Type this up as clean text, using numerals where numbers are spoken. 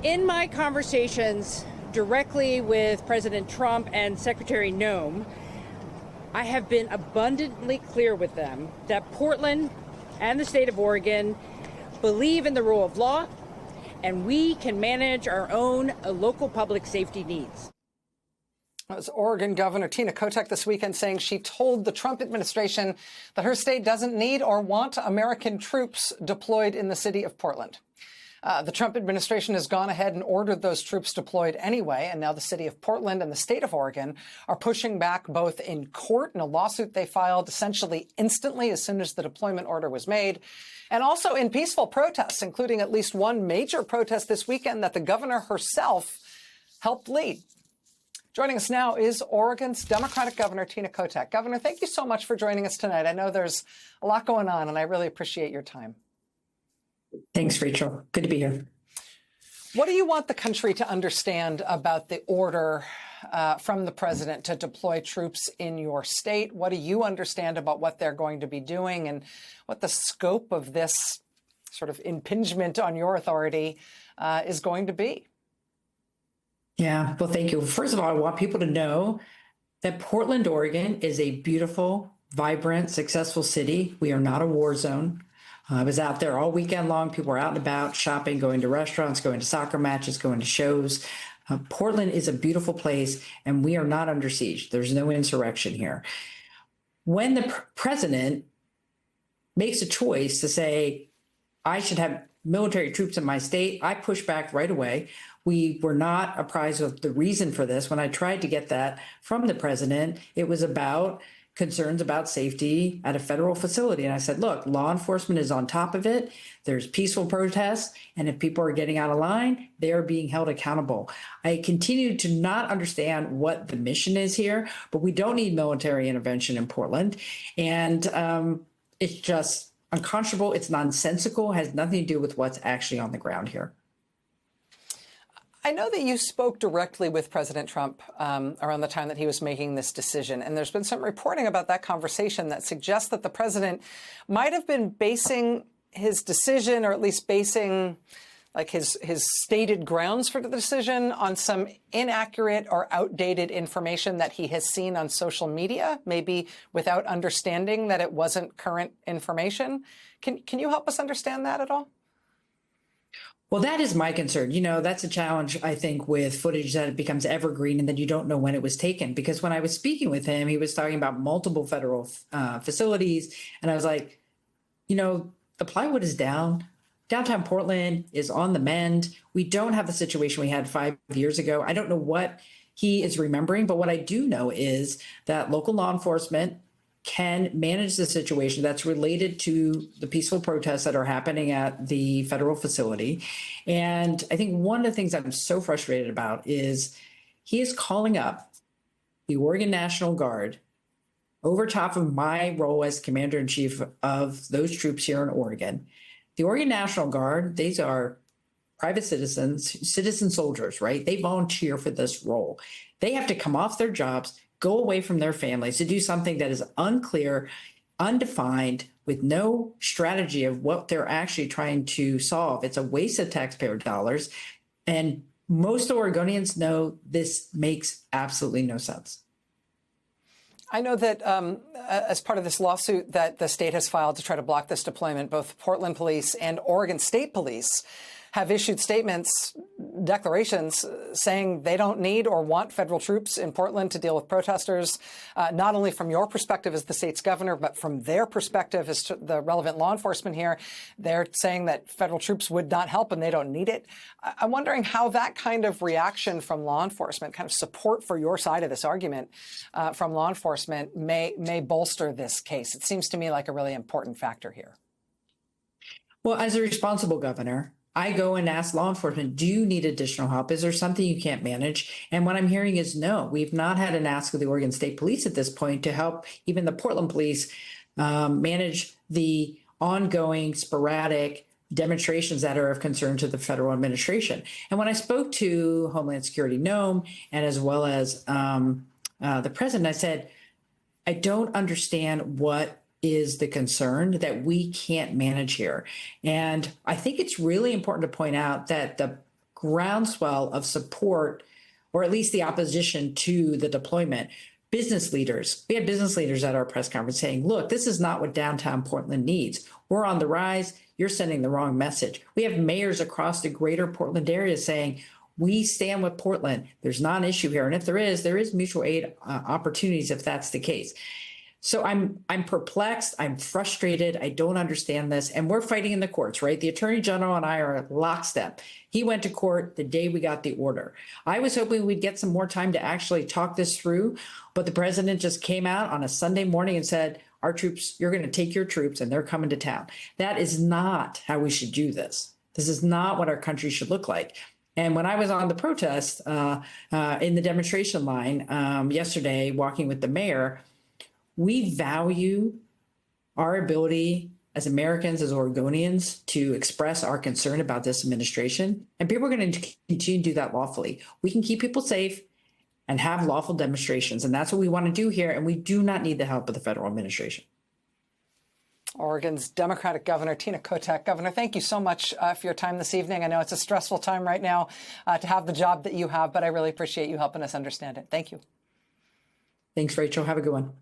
In my conversations directly with President Trump and Secretary Noem, I have been abundantly clear with them that Portland and the state of Oregon believe in the rule of law, and we can manage our own local public safety needs. That was Oregon Governor Tina Kotek this weekend saying she told the Trump administration that her state doesn't need or want American troops deployed in the city of Portland. The Trump administration has gone ahead and ordered those troops deployed anyway, and now the city of Portland and the state of Oregon are pushing back both in court in a lawsuit they filed essentially instantly as soon as the deployment order was made, and also in peaceful protests, including at least one major protest this weekend that the governor herself helped lead. Joining us now is Oregon's Democratic Governor Tina Kotek. Governor, thank you so much for joining us tonight. I know there's a lot going on, and I really appreciate your time. Thanks, Rachel. Good to be here. What do you want the country to understand about the order from the president to deploy troops in your state? What do you understand about what they're going to be doing and what the scope of this sort of impingement on your authority is going to be? Yeah, well, thank you. First of all, I want people to know that Portland, Oregon is a beautiful, vibrant, successful city. We are not a war zone. I was out there all weekend long. People were out and about, shopping, going to restaurants, going to soccer matches, going to shows. Portland is a beautiful place, and we are not under siege. There's no insurrection here. When the president makes a choice to say, I should have military troops in my state, I push back right away. We were not apprised of the reason for this. When I tried to get that from the president, it was about concerns about safety at a federal facility. And I said, look, law enforcement is on top of it. There's peaceful protests. And if people are getting out of line, they are being held accountable. I continue to not understand what the mission is here, but we don't need military intervention in Portland. And it's just unconscionable. It's nonsensical, has nothing to do with what's actually on the ground here. I know that you spoke directly with President Trump around the time that he was making this decision, and there's been some reporting about that conversation that suggests that the president might have been basing his decision, or at least basing like his stated grounds for the decision, on some inaccurate or outdated information that he has seen on social media, maybe without understanding that it wasn't current information. Can you help us understand that at all? Well, that is my concern. You know, that's a challenge, I think, with footage that it becomes evergreen and then you don't know when it was taken. Because when I was speaking with him, he was talking about multiple federal facilities. And I was like, you know, the plywood is down. Downtown Portland is on the mend. We don't have the situation we had 5 years ago. I don't know what he is remembering, but what I do know is that local law enforcement can manage the situation that's related to the peaceful protests that are happening at the federal facility. And I think one of the things I'm so frustrated about is he is calling up the Oregon National Guard over top of my role as commander-in-chief of those troops here in Oregon. The Oregon National Guard, these are private citizens, citizen soldiers, right? They volunteer for this role. They have to come off their jobs, go away from their families to do something that is unclear, undefined, with no strategy of what they're actually trying to solve. It's a waste of taxpayer dollars. And most Oregonians know this makes absolutely no sense. I know that as part of this lawsuit that the state has filed to try to block this deployment, both Portland Police and Oregon State Police have issued statements, declarations, saying they don't need or want federal troops in Portland to deal with protesters, not only from your perspective as the state's governor, but from their perspective as to the relevant law enforcement here. They're saying that federal troops would not help and they don't need it. I'm wondering how that kind of reaction from law enforcement, kind of support for your side of this argument from law enforcement may bolster this case. It seems to me like a really important factor here. Well, as a responsible governor, I go and ask law enforcement, do you need additional help? Is there something you can't manage? And what I'm hearing is no. We've not had an ask of the Oregon State Police at this point to help even the Portland Police manage the ongoing sporadic demonstrations that are of concern to the federal administration. And when I spoke to Homeland Security Noem and as well as the president, I said, I don't understand what is the concern that we can't manage here. And I think it's really important to point out that the groundswell of support, or at least the opposition to the deployment. Business leaders, we had business leaders at our press conference saying, look, this is not what downtown Portland needs. We're on the rise. You're sending the wrong message. We have mayors across the greater Portland area saying, we stand with Portland. There's not an issue here. And if there is mutual aid opportunities if that's the case. So I'm perplexed. I'm frustrated. I don't understand this. And we're fighting in the courts, right? The attorney general and I are lockstep. He went to court the day we got the order. I was hoping we'd get some more time to actually talk this through, but the president just came out on a Sunday morning and said, our troops, you're going to take your troops and they're coming to town. That is not how we should do this. This is not what our country should look like. And when I was on the protest in the demonstration line yesterday, walking with the mayor, we value our ability as Americans, as Oregonians, to express our concern about this administration. And people are going to continue to do that lawfully. We can keep people safe and have lawful demonstrations. And that's what we want to do here. And we do not need the help of the federal administration. Oregon's Democratic Governor Tina Kotek. Governor, thank you so much for your time this evening. I know it's a stressful time right now to have the job that you have, but I really appreciate you helping us understand it. Thank you. Thanks, Rachel. Have a good one.